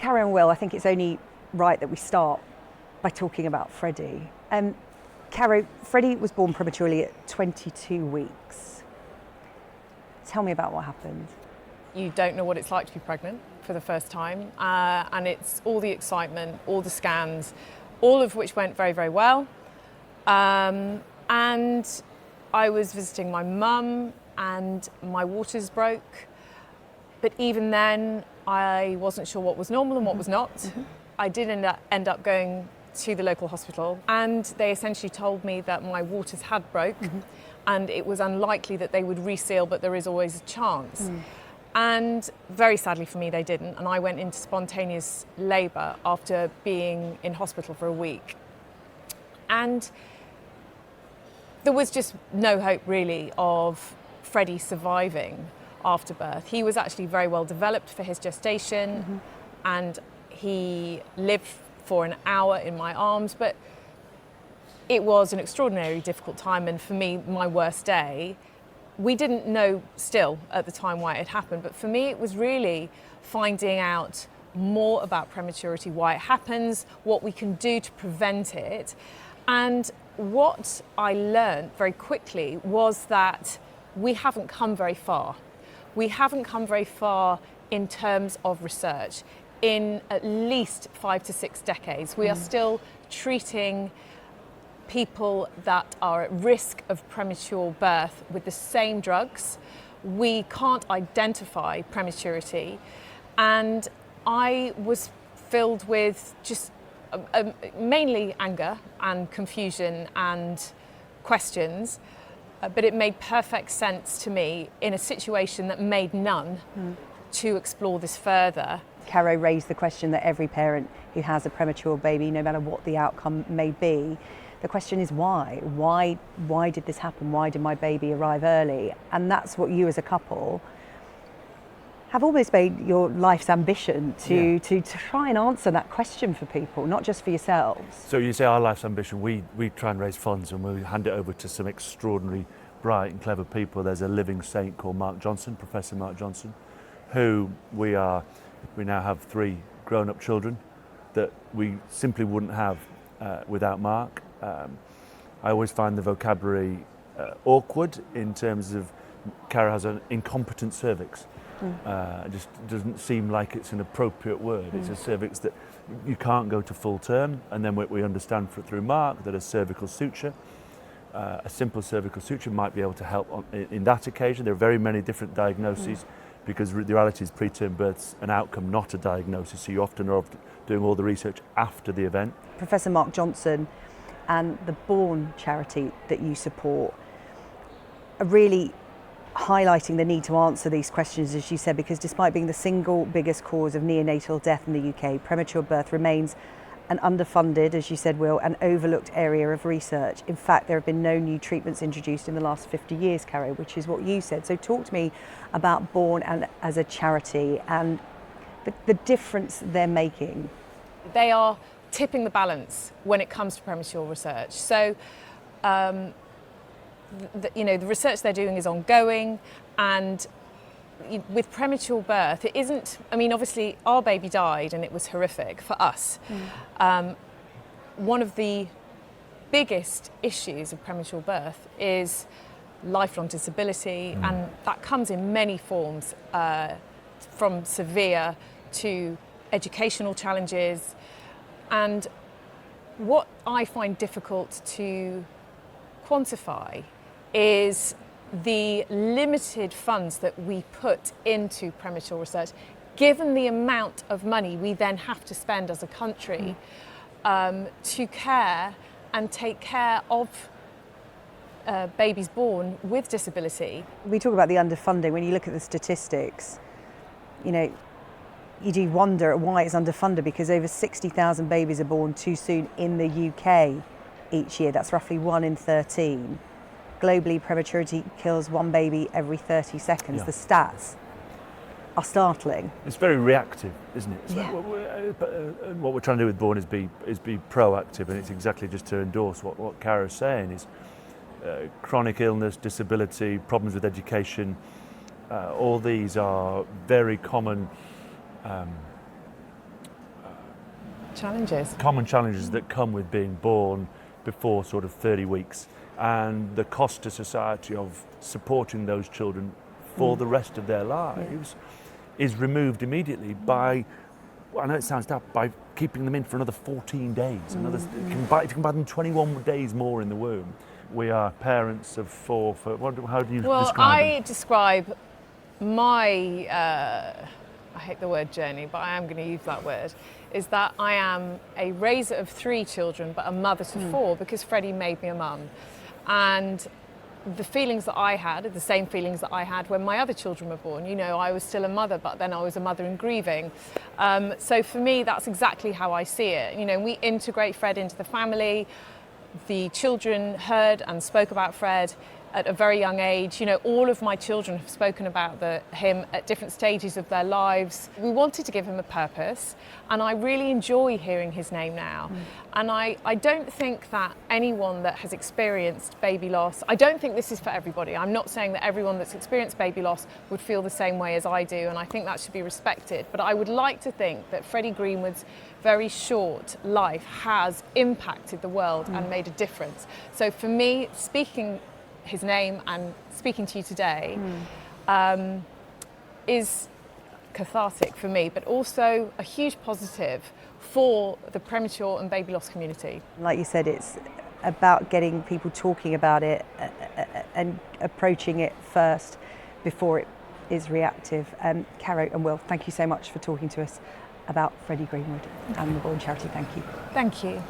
Caro and Will, I think it's only right that we start by talking about Freddie. Caro, Freddie was born prematurely at 22 weeks. Tell me about what happened. You don't know what it's like to be pregnant for the first time, and it's all the excitement, all the scans, all of which went very, very well. And I was visiting my mum and my waters broke, but even then I wasn't sure what was normal and what was not. I did end up going to the local hospital, and they essentially told me that my waters had broke and it was unlikely that they would reseal, but there is always a chance. And very sadly for me, they didn't, and I went into spontaneous labour after being in hospital for a week. And there was just no hope really of Freddie surviving after birth. He was actually very well developed for his gestation, and he lived for an hour in my arms, but it was an extraordinarily difficult time, and for me, my worst day. We didn't know still at the time why it had happened, but for me it was really finding out more about prematurity, why it happens, what we can do to prevent it. And what I learned very quickly was that we haven't come very far. We haven't come very far in terms of research. In at least 5 to 6 decades, we are still treating people that are at risk of premature birth with the same drugs. We can't identify prematurity, and I was filled with just mainly anger and confusion and questions, but it made perfect sense to me in a situation that made none to explore this further. Caro raised the question that every parent who has a premature baby, no matter what the outcome may be, the question is why? Why did this happen? Why did my baby arrive early? And that's what you as a couple have almost made your life's ambition to try and answer that question for people, not just for yourselves. So you say our life's ambition, we try and raise funds and we hand it over to some extraordinary, bright and clever people. There's a living saint called Mark Johnson, Professor Mark Johnson, who we now have 3 grown-up children that we simply wouldn't have without Mark. I always find the vocabulary awkward in terms of Caro has an incompetent cervix. It just doesn't seem like it's an appropriate word. It's a cervix that you can't go to full term, and then we understand through Mark that a cervical suture, a simple cervical suture might be able to help in that occasion. There are very many different diagnoses because the reality is preterm birth's an outcome, not a diagnosis, so you often are doing all the research after the event. Professor Mark Johnson and the Born charity that you support are really highlighting the need to answer these questions, as you said, because despite being the single biggest cause of neonatal death in the UK, premature birth remains an underfunded, as you said, Will, an overlooked area of research. In fact, there have been no new treatments introduced in the last 50 years, Caro, which is what you said. So talk to me about Born and as a charity and the difference they're making. They are tipping the balance when it comes to premature research. So, the research they're doing is ongoing, and with premature birth, it isn't, obviously our baby died and it was horrific for us. One of the biggest issues of premature birth is lifelong disability, and that comes in many forms, from severe to educational challenges. And what I find difficult to quantify is the limited funds that we put into premature research, given the amount of money we then have to spend as a country to care and take care of babies born with disability. We talk about the underfunding. When you look at the statistics, you do wonder why it's underfunded, because over 60,000 babies are born too soon in the UK each year. That's roughly 1 in 13. Globally, prematurity kills 1 baby every 30 seconds. Yeah. The stats are startling. It's very reactive, isn't it? Yeah. What we're trying to do with Born is be proactive, and it's exactly just to endorse what Caro's saying is chronic illness, disability, problems with education, all these are very common challenges. Common challenges that come with being born before sort of 30 weeks, and the cost to society of supporting those children for the rest of their lives is removed immediately by, I know it sounds daft, by keeping them in for another 14 days. If you can buy them 21 days more in the womb. We are parents of 4. How do you describe I them? describe my, I hate the word journey, but I am going to use that word, is that I am a raiser of 3 children, but a mother to 4, because Freddie made me a mum. And the feelings that I had are the same feelings that I had when my other children were born. You know, I was still a mother, but then I was a mother in grieving. So for me, that's exactly how I see it. You know, we integrate Fred into the family. The children heard and spoke about Fred at a very young age. You know, all of my children have spoken about him at different stages of their lives. We wanted to give him a purpose, and I really enjoy hearing his name now. And I don't think that anyone that has experienced baby loss, I don't think this is for everybody. I'm not saying that everyone that's experienced baby loss would feel the same way as I do, and I think that should be respected. But I would like to think that Freddie Greenwood's very short life has impacted the world and made a difference. So for me, speaking his name and speaking to you today is cathartic for me, but also a huge positive for the premature and baby loss community. Like you said, it's about getting people talking about it and approaching it first before it is reactive. Caro and Will, thank you so much for talking to us about Freddie Greenwood and the Born Charity. Thank you. Thank you.